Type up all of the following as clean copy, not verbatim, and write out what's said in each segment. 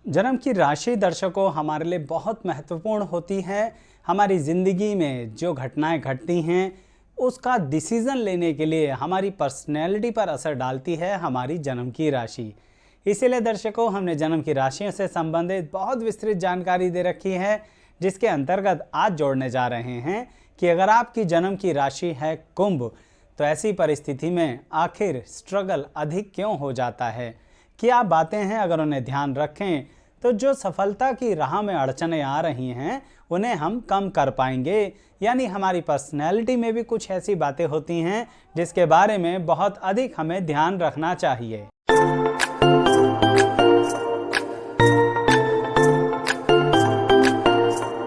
जन्म की राशि दर्शकों हमारे लिए बहुत महत्वपूर्ण होती है। हमारी ज़िंदगी में जो घटनाएं घटती हैं उसका डिसीज़न लेने के लिए हमारी पर्सनैलिटी पर असर डालती है हमारी जन्म की राशि। इसीलिए दर्शकों हमने जन्म की राशियों से संबंधित बहुत विस्तृत जानकारी दे रखी है, जिसके अंतर्गत आज जोड़ने जा रहे हैं कि अगर आपकी जन्म की राशि है कुंभ, तो ऐसी परिस्थिति में आखिर स्ट्रगल अधिक क्यों हो जाता है। क्या बातें हैं अगर उन्हें ध्यान रखें तो जो सफलता की राह में अड़चनें आ रही हैं उन्हें हम कम कर पाएंगे। यानी हमारी पर्सनैलिटी में भी कुछ ऐसी बातें होती हैं जिसके बारे में बहुत अधिक हमें ध्यान रखना चाहिए।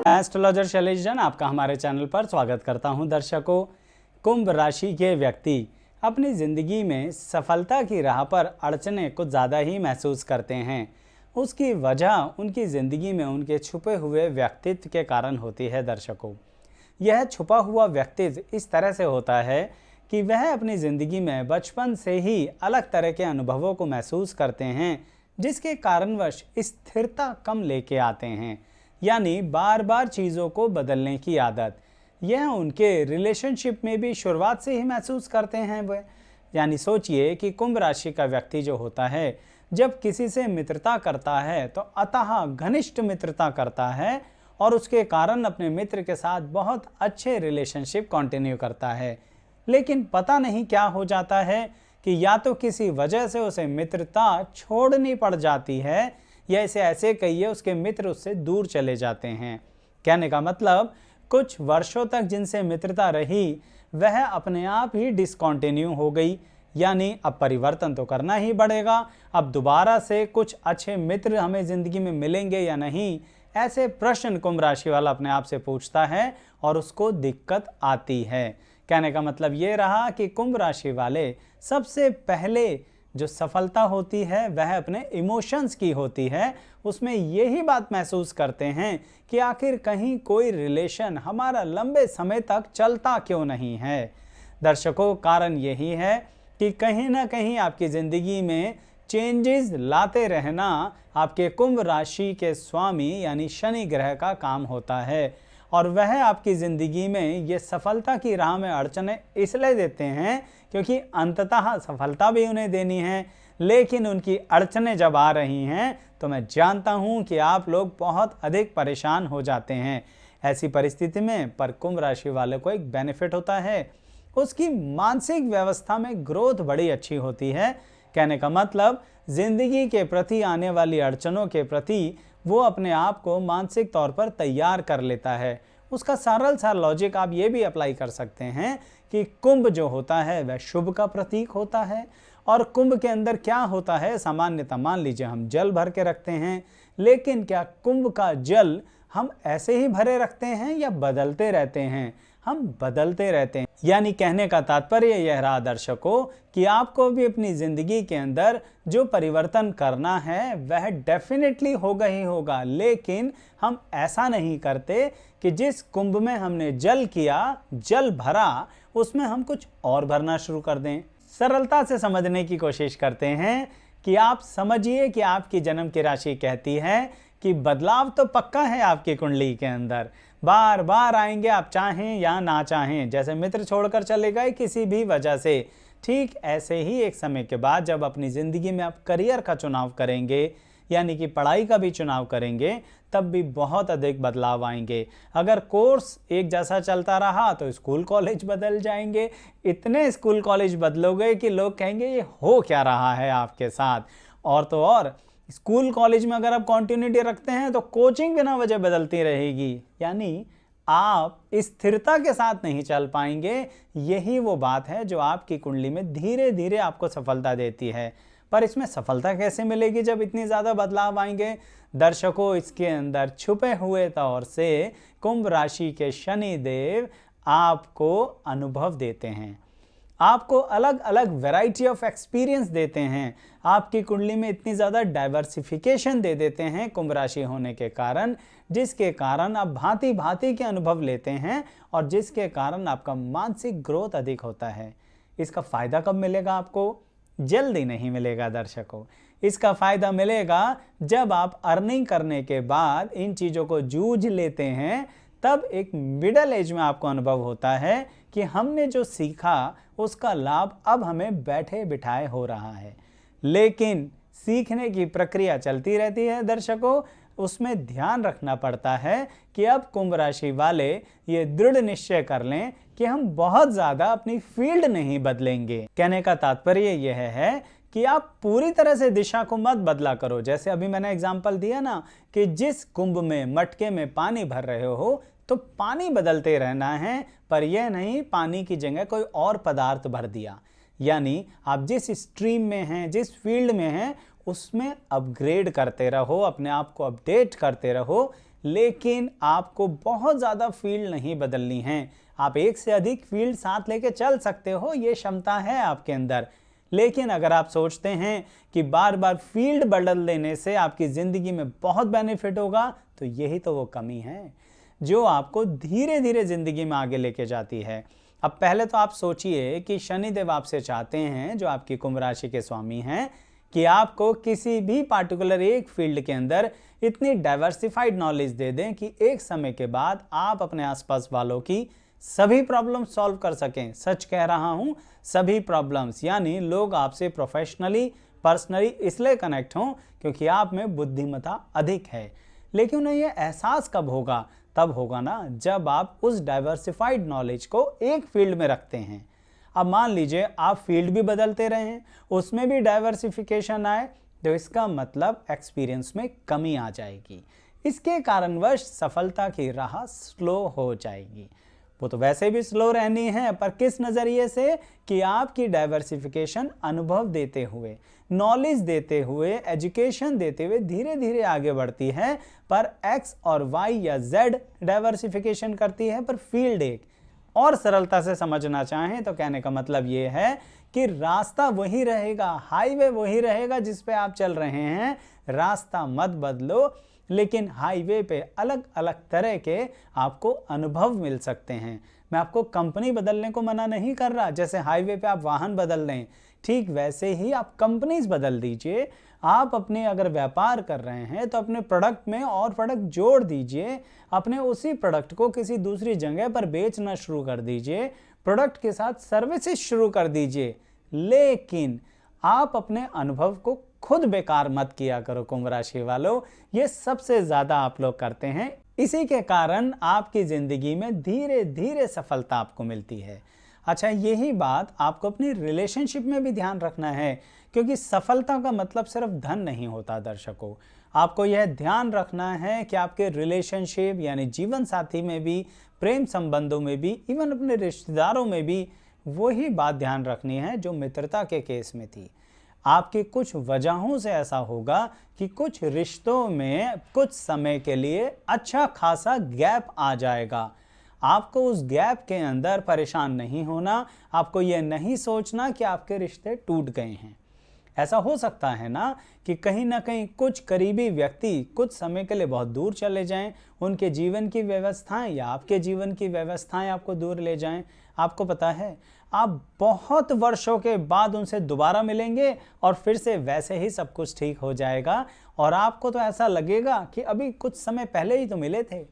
एस्ट्रोलॉजर शैलेश जैन आपका हमारे चैनल पर स्वागत करता हूं। दर्शकों, कुंभ राशि के व्यक्ति अपनी ज़िंदगी में सफलता की राह पर अड़चनें कुछ ज़्यादा ही महसूस करते हैं। उसकी वजह उनकी ज़िंदगी में उनके छुपे हुए व्यक्तित्व के कारण होती है। दर्शकों, यह छुपा हुआ व्यक्तित्व इस तरह से होता है कि वह अपनी ज़िंदगी में बचपन से ही अलग तरह के अनुभवों को महसूस करते हैं, जिसके कारणवश स्थिरता कम लेके आते हैं। यानी बार बार चीज़ों को बदलने की आदत, यह उनके रिलेशनशिप में भी शुरुआत से ही महसूस करते हैं वह। यानी सोचिए कि कुंभ राशि का व्यक्ति जो होता है, जब किसी से मित्रता करता है तो अतः घनिष्ठ मित्रता करता है और उसके कारण अपने मित्र के साथ बहुत अच्छे रिलेशनशिप कंटिन्यू करता है। लेकिन पता नहीं क्या हो जाता है कि या तो किसी वजह से उसे मित्रता छोड़नी पड़ जाती है, या इसे ऐसे कहिए उसके मित्र उससे दूर चले जाते हैं। कहने का मतलब, कुछ वर्षों तक जिनसे मित्रता रही वह अपने आप ही डिसकंटिन्यू हो गई। यानी अब परिवर्तन तो करना ही पड़ेगा, अब दोबारा से कुछ अच्छे मित्र हमें ज़िंदगी में मिलेंगे या नहीं, ऐसे प्रश्न कुंभ राशि वाला अपने आप से पूछता है और उसको दिक्कत आती है। कहने का मतलब ये रहा कि कुंभ राशि वाले सबसे पहले जो सफलता होती है वह अपने इमोशंस की होती है। उसमें यही बात महसूस करते हैं कि आखिर कहीं कोई रिलेशन हमारा लंबे समय तक चलता क्यों नहीं है। दर्शकों, कारण यही है कि कहीं ना कहीं आपकी ज़िंदगी में चेंजेस लाते रहना आपके कुंभ राशि के स्वामी यानी शनि ग्रह का काम होता है, और वह आपकी ज़िंदगी में ये सफलता की राह में अड़चनें इसलिए देते हैं क्योंकि अंततः सफलता भी उन्हें देनी है। लेकिन उनकी अड़चनें जब आ रही हैं तो मैं जानता हूं कि आप लोग बहुत अधिक परेशान हो जाते हैं। ऐसी परिस्थिति में पर कुंभ राशि वाले को एक बेनिफिट होता है, उसकी मानसिक व्यवस्था में ग्रोथ बड़ी अच्छी होती है। कहने का मतलब, जिंदगी के प्रति आने वाली अड़चनों के प्रति वो अपने आप को मानसिक तौर पर तैयार कर लेता है। उसका सरल सा लॉजिक आप ये भी अप्लाई कर सकते हैं कि कुंभ जो होता है वह शुभ का प्रतीक होता है, और कुंभ के अंदर क्या होता है, सामान्यतः मान लीजिए हम जल भर के रखते हैं, लेकिन क्या कुंभ का जल हम ऐसे ही भरे रखते हैं या बदलते रहते हैं? हम बदलते रहते हैं। यानी कहने का तात्पर्य यह रहा दर्शकों कि आपको भी अपनी ज़िंदगी के अंदर जो परिवर्तन करना है वह डेफिनेटली होगा ही होगा, लेकिन हम ऐसा नहीं करते कि जिस कुंभ में हमने जल किया, जल भरा, उसमें हम कुछ और भरना शुरू कर दें। सरलता से समझने की कोशिश करते हैं कि आप समझिए कि आपकी जन्म की राशि कहती है कि बदलाव तो पक्का है आपकी कुंडली के अंदर, बार बार आएंगे आप चाहें या ना चाहें। जैसे मित्र छोड़कर चले गए किसी भी वजह से, ठीक ऐसे ही एक समय के बाद जब अपनी ज़िंदगी में आप करियर का चुनाव करेंगे, यानी कि पढ़ाई का भी चुनाव करेंगे, तब भी बहुत अधिक बदलाव आएंगे। अगर कोर्स एक जैसा चलता रहा तो स्कूल कॉलेज बदल जाएंगे। इतने स्कूल कॉलेज बदलोगे कि लोग कहेंगे ये हो क्या रहा है आपके साथ। और तो और स्कूल कॉलेज में अगर आप कॉन्टिन्यूटी रखते हैं तो कोचिंग बिना वजह बदलती रहेगी। यानी आप स्थिरता के साथ नहीं चल पाएंगे। यही वो बात है जो आपकी कुंडली में धीरे धीरे आपको सफलता देती है। पर इसमें सफलता कैसे मिलेगी जब इतनी ज़्यादा बदलाव आएंगे? दर्शकों, इसके अंदर छुपे हुए तौर से कुंभ राशि के शनि देव आपको अनुभव देते हैं, आपको अलग अलग वैरायटी ऑफ एक्सपीरियंस देते हैं, आपकी कुंडली में इतनी ज़्यादा डाइवर्सिफिकेशन दे देते हैं कुंभ राशि होने के कारण, जिसके कारण आप भांति भांति के अनुभव लेते हैं और जिसके कारण आपका मानसिक ग्रोथ अधिक होता है। इसका फ़ायदा कब मिलेगा आपको? जल्दी नहीं मिलेगा दर्शकों, इसका फायदा मिलेगा जब आप अर्निंग करने के बाद इन चीज़ों को जूझ लेते हैं, तब एक मिडल एज में आपको अनुभव होता है कि हमने जो सीखा उसका लाभ अब हमें बैठे बिठाए हो रहा है। लेकिन सीखने की प्रक्रिया चलती रहती है दर्शकों, उसमें ध्यान रखना पड़ता है कि अब कुंभ राशि वाले ये दृढ़ निश्चय कर लें कि हम बहुत ज़्यादा अपनी फील्ड नहीं बदलेंगे। कहने का तात्पर्य यह है कि आप पूरी तरह से दिशा को मत बदला करो। जैसे अभी मैंने एग्जांपल दिया ना कि जिस कुंभ में मटके में पानी भर रहे हो तो पानी बदलते रहना है, पर यह नहीं पानी की जगह कोई और पदार्थ भर दिया। यानी आप जिस स्ट्रीम में हैं, जिस फील्ड में हैं, उसमें अपग्रेड करते रहो, अपने आप को अपडेट करते रहो, लेकिन आपको बहुत ज़्यादा फील्ड नहीं बदलनी है। आप एक से अधिक फील्ड साथ लेके चल सकते हो, ये क्षमता है आपके अंदर। लेकिन अगर आप सोचते हैं कि बार बार फील्ड बदल देने से आपकी ज़िंदगी में बहुत बेनिफिट होगा, तो यही तो वो कमी है जो आपको धीरे धीरे ज़िंदगी में आगे लेके जाती है। अब पहले तो आप सोचिए कि शनिदेव आपसे चाहते हैं, जो आपकी कुंभ राशि के स्वामी हैं, कि आपको किसी भी पार्टिकुलर एक फील्ड के अंदर इतनी डाइवर्सिफाइड नॉलेज दे दें कि एक समय के बाद आप अपने आसपास वालों की सभी प्रॉब्लम्स सॉल्व कर सकें। सच कह रहा हूँ, सभी प्रॉब्लम्स, यानी लोग आपसे प्रोफेशनली पर्सनली इसलिए कनेक्ट हों क्योंकि आप में बुद्धिमत्ता अधिक है। लेकिन उन्हें यह एहसास कब होगा? तब होगा ना जब आप उस डाइवर्सिफाइड नॉलेज को एक फील्ड में रखते हैं। अब मान लीजिए आप फील्ड भी बदलते रहें, उसमें भी डाइवर्सिफिकेशन आए, तो इसका मतलब एक्सपीरियंस में कमी आ जाएगी। इसके कारणवश सफलता की राह स्लो हो जाएगी। वो तो वैसे भी स्लो रहनी है, पर किस नज़रिए से कि आपकी डाइवर्सिफिकेशन अनुभव देते हुए, नॉलेज देते हुए, एजुकेशन देते हुए धीरे धीरे आगे बढ़ती है। पर एक्स और वाई या जेड डाइवर्सिफिकेशन करती है, पर फील्ड एक। और सरलता से समझना चाहें तो कहने का मतलब ये है कि रास्ता वही रहेगा, हाईवे वही रहेगा जिस पे आप चल रहे हैं। रास्ता मत बदलो, लेकिन हाईवे पे अलग अलग तरह के आपको अनुभव मिल सकते हैं। मैं आपको कंपनी बदलने को मना नहीं कर रहा, जैसे हाईवे पे आप वाहन बदल लें, ठीक वैसे ही आप कंपनीज बदल दीजिए। आप अपने अगर व्यापार कर रहे हैं तो अपने प्रोडक्ट में और प्रोडक्ट जोड़ दीजिए, अपने उसी प्रोडक्ट को किसी दूसरी जगह पर बेचना शुरू कर दीजिए, प्रोडक्ट के साथ सर्विसेज शुरू कर दीजिए। लेकिन आप अपने अनुभव को खुद बेकार मत किया करो कुंभ राशि वालों, ये सबसे ज़्यादा आप लोग करते हैं। इसी के कारण आपकी ज़िंदगी में धीरे धीरे सफलता आपको मिलती है। अच्छा, यही बात आपको अपनी रिलेशनशिप में भी ध्यान रखना है, क्योंकि सफलता का मतलब सिर्फ धन नहीं होता दर्शकों। आपको यह ध्यान रखना है कि आपके रिलेशनशिप यानी जीवन साथी में भी, प्रेम संबंधों में भी, इवन अपने रिश्तेदारों में भी वही बात ध्यान रखनी है जो मित्रता के केस में थी। आपकी कुछ वजहों से ऐसा होगा कि कुछ रिश्तों में कुछ समय के लिए अच्छा खासा गैप आ जाएगा। आपको उस गैप के अंदर परेशान नहीं होना, आपको यह नहीं सोचना कि आपके रिश्ते टूट गए हैं। ऐसा हो सकता है ना कि कहीं ना कहीं कुछ करीबी व्यक्ति कुछ समय के लिए बहुत दूर चले जाएं, उनके जीवन की व्यवस्थाएं या आपके जीवन की व्यवस्थाएं आपको दूर ले जाएं। आपको पता है, आप बहुत वर्षों के बाद उनसे दोबारा मिलेंगे और फिर से वैसे ही सब कुछ ठीक हो जाएगा, और आपको तो ऐसा लगेगा कि अभी कुछ समय पहले ही तो मिले थे।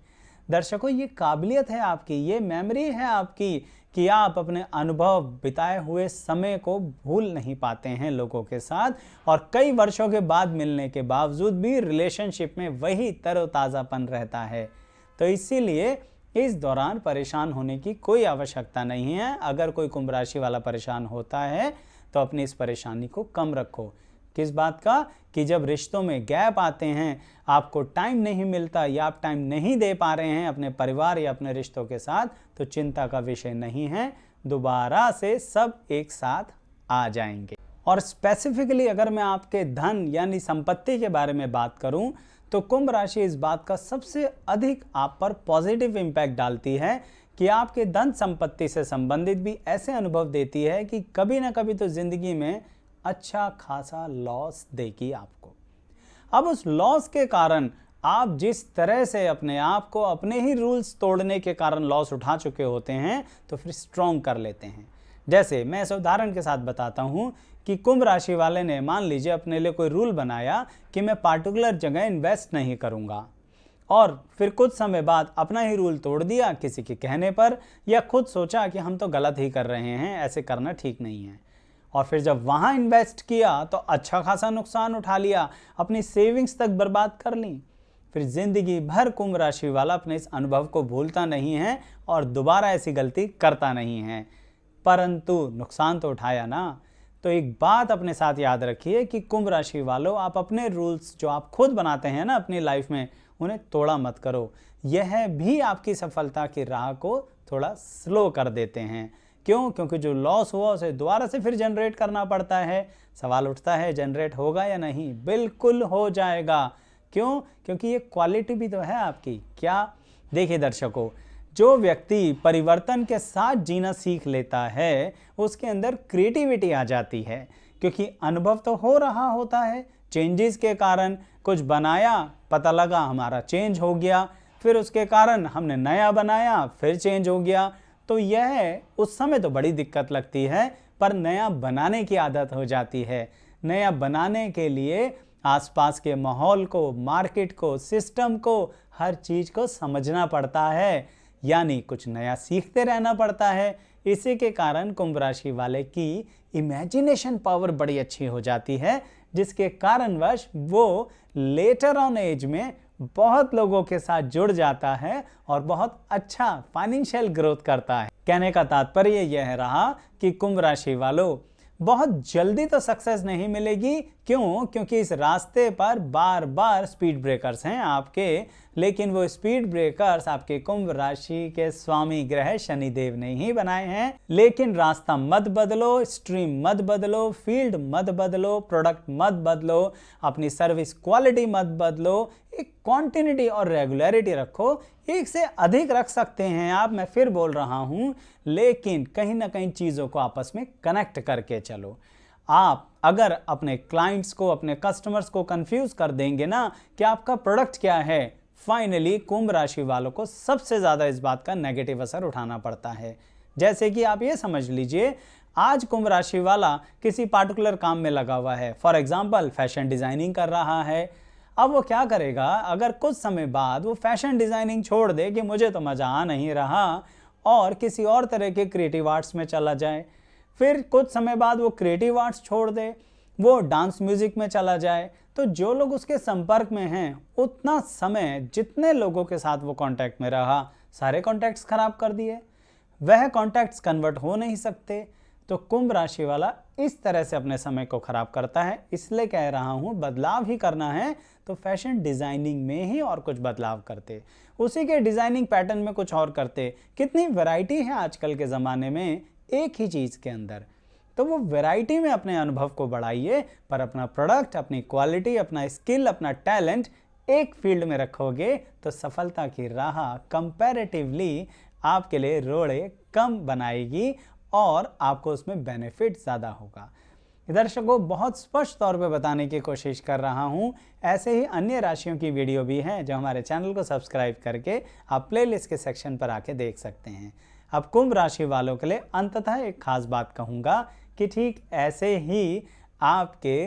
दर्शकों, ये काबिलियत है आपकी, ये मेमोरी है आपकी कि आप अपने अनुभव, बिताए हुए समय को भूल नहीं पाते हैं लोगों के साथ, और कई वर्षों के बाद मिलने के बावजूद भी रिलेशनशिप में वही तरोताज़ापन रहता है। तो इसीलिए इस दौरान परेशान होने की कोई आवश्यकता नहीं है। अगर कोई कुंभ राशि वाला परेशान होता है तो अपनी इस परेशानी को कम रखो। किस बात का? कि जब रिश्तों में गैप आते हैं, आपको टाइम नहीं मिलता या आप टाइम नहीं दे पा रहे हैं अपने परिवार या अपने रिश्तों के साथ, तो चिंता का विषय नहीं है, दोबारा से सब एक साथ आ जाएंगे। और स्पेसिफिकली अगर मैं आपके धन यानी संपत्ति के बारे में बात करूं, तो कुंभ राशि इस बात का सबसे अधिक आप पर पॉजिटिव इम्पैक्ट डालती है कि आपके धन संपत्ति से संबंधित भी ऐसे अनुभव देती है कि कभी ना कभी तो जिंदगी में अच्छा खासा लॉस देगी आपको। अब उस लॉस के कारण आप जिस तरह से अपने आप को अपने ही रूल्स तोड़ने के कारण लॉस उठा चुके होते हैं, तो फिर स्ट्रॉन्ग कर लेते हैं। जैसे मैं इस उदाहरण के साथ बताता हूं कि कुंभ राशि वाले ने मान लीजिए अपने लिए कोई रूल बनाया कि मैं पार्टिकुलर जगह इन्वेस्ट नहीं करूंगा, और फिर कुछ समय बाद अपना ही रूल तोड़ दिया किसी के कहने पर, या खुद सोचा कि हम तो गलत ही कर रहे हैं, ऐसे करना ठीक नहीं है, और फिर जब वहां इन्वेस्ट किया तो अच्छा खासा नुकसान उठा लिया, अपनी सेविंग्स तक बर्बाद कर ली। फिर जिंदगी भर कुंभ राशि वाला अपने इस अनुभव को भूलता नहीं है और दोबारा ऐसी गलती करता नहीं है, परंतु नुकसान तो उठाया ना। तो एक बात अपने साथ याद रखिए कि कुंभ राशि वालों, आप अपने रूल्स जो आप खुद बनाते हैं ना अपनी लाइफ में, उन्हें तोड़ा मत करो। यह भी आपकी सफलता की राह को थोड़ा स्लो कर देते हैं। क्यों? क्योंकि जो लॉस हुआ उसे दोबारा से फिर जनरेट करना पड़ता है। सवाल उठता है जनरेट होगा या नहीं? बिल्कुल हो जाएगा। क्यों? क्योंकि ये क्वालिटी भी तो है आपकी। क्या? देखिए दर्शकों, जो व्यक्ति परिवर्तन के साथ जीना सीख लेता है उसके अंदर क्रिएटिविटी आ जाती है, क्योंकि अनुभव तो हो रहा होता है। चेंजेस के कारण कुछ बनाया, पता लगा हमारा चेंज हो गया, फिर उसके कारण हमने नया बनाया, फिर चेंज हो गया। तो यह उस समय तो बड़ी दिक्कत लगती है, पर नया बनाने की आदत हो जाती है। नया बनाने के लिए आसपास के माहौल को, मार्केट को, सिस्टम को, हर चीज़ को समझना पड़ता है, यानी कुछ नया सीखते रहना पड़ता है। इसी के कारण कुंभ राशि वाले की इमेजिनेशन पावर बड़ी अच्छी हो जाती है, जिसके कारणवश वो लेटर ऑन एज में बहुत लोगों के साथ जुड़ जाता है और बहुत अच्छा फाइनेंशियल ग्रोथ करता है। कहने का तात्पर्य यह रहा कि कुंभ राशि वालों, बहुत जल्दी तो सक्सेस नहीं मिलेगी। क्यों? क्योंकि इस रास्ते पर बार बार स्पीड ब्रेकर्स हैं आपके, लेकिन वो स्पीड ब्रेकर्स आपके कुंभ राशि के स्वामी ग्रह शनिदेव ने ही बनाए हैं। लेकिन रास्ता मत बदलो, स्ट्रीम मत बदलो, फील्ड मत बदलो, प्रोडक्ट मत बदलो, अपनी सर्विस क्वालिटी मत बदलो, एक क्वांटिटी और रेगुलरिटी रखो। एक से अधिक रख सकते हैं आप, मैं फिर बोल रहा हूं, लेकिन कहीं ना कहीं चीज़ों को आपस में कनेक्ट करके चलो। आप अगर अपने क्लाइंट्स को, अपने कस्टमर्स को कंफ्यूज कर देंगे ना कि आपका प्रोडक्ट क्या है, फाइनली कुंभ राशि वालों को सबसे ज़्यादा इस बात का नेगेटिव असर उठाना पड़ता है। जैसे कि आप ये समझ लीजिए, आज कुंभ राशि वाला किसी पार्टिकुलर काम में लगा हुआ है, फॉर एग्जाम्पल फैशन डिज़ाइनिंग कर रहा है। अब वो क्या करेगा, अगर कुछ समय बाद वो फैशन डिज़ाइनिंग छोड़ दे कि मुझे तो मज़ा आ नहीं रहा, और किसी और तरह के क्रिएटिव आर्ट्स में चला जाए, फिर कुछ समय बाद वो क्रिएटिव आर्ट्स छोड़ दे, वो डांस म्यूजिक में चला जाए, तो जो लोग उसके संपर्क में हैं, उतना समय जितने लोगों के साथ वो कांटेक्ट में रहा, सारे कांटेक्ट्स खराब कर दिए, वह कांटेक्ट्स कन्वर्ट हो नहीं सकते। तो कुंभ राशि वाला इस तरह से अपने समय को खराब करता है। इसलिए कह रहा हूँ, बदलाव ही करना है तो फैशन डिज़ाइनिंग में ही और कुछ बदलाव करते, उसी के डिज़ाइनिंग पैटर्न में कुछ और करते। कितनी वैरायटी है आजकल के ज़माने में एक ही चीज़ के अंदर, तो वो वैरायटी में अपने अनुभव को बढ़ाइए, पर अपना प्रोडक्ट, अपनी क्वालिटी, अपना स्किल, अपना टैलेंट एक फील्ड में रखोगे तो सफलता की राह कंपैरेटिवली आपके लिए रोड़े कम बनाएगी और आपको उसमें बेनिफिट ज़्यादा होगा। दर्शकों, बहुत स्पष्ट तौर पे बताने की कोशिश कर रहा हूँ। ऐसे ही अन्य राशियों की वीडियो भी हैं जो हमारे चैनल को सब्सक्राइब करके आप प्लेलिस्ट के सेक्शन पर आके देख सकते हैं। अब कुंभ राशि वालों के लिए अंततः एक खास बात कहूँगा कि ठीक ऐसे ही आपके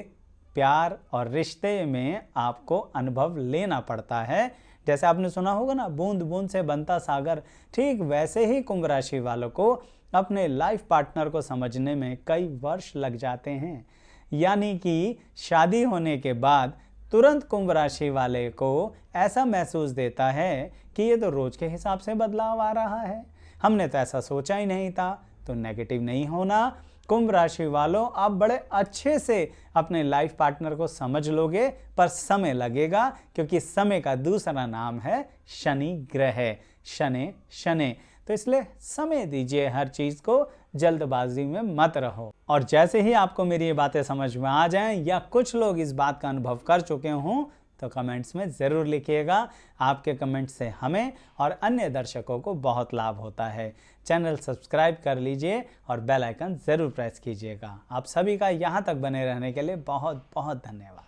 प्यार और रिश्ते में आपको अनुभव लेना पड़ता है। जैसे आपने सुना होगा ना, बूंद बूंद से बनता सागर, ठीक वैसे ही कुंभ राशि वालों को अपने लाइफ पार्टनर को समझने में कई वर्ष लग जाते हैं। यानी कि शादी होने के बाद तुरंत कुंभ राशि वाले को ऐसा महसूस देता है कि ये तो रोज के हिसाब से बदलाव आ रहा है, हमने तो ऐसा सोचा ही नहीं था। तो नेगेटिव नहीं होना। कुंभ राशि वालों, आप बड़े अच्छे से अपने लाइफ पार्टनर को समझ लोगे, पर समय लगेगा, क्योंकि समय का दूसरा नाम है शनि ग्रह, शनि शनि। तो इसलिए समय दीजिए हर चीज़ को, जल्दबाजी में मत रहो। और जैसे ही आपको मेरी ये बातें समझ में आ जाएं, या कुछ लोग इस बात का अनुभव कर चुके हों, तो कमेंट्स में ज़रूर लिखिएगा। आपके कमेंट से हमें और अन्य दर्शकों को बहुत लाभ होता है। चैनल सब्सक्राइब कर लीजिए और बेल आइकन ज़रूर प्रेस कीजिएगा। आप सभी का यहाँ तक बने रहने के लिए बहुत बहुत धन्यवाद।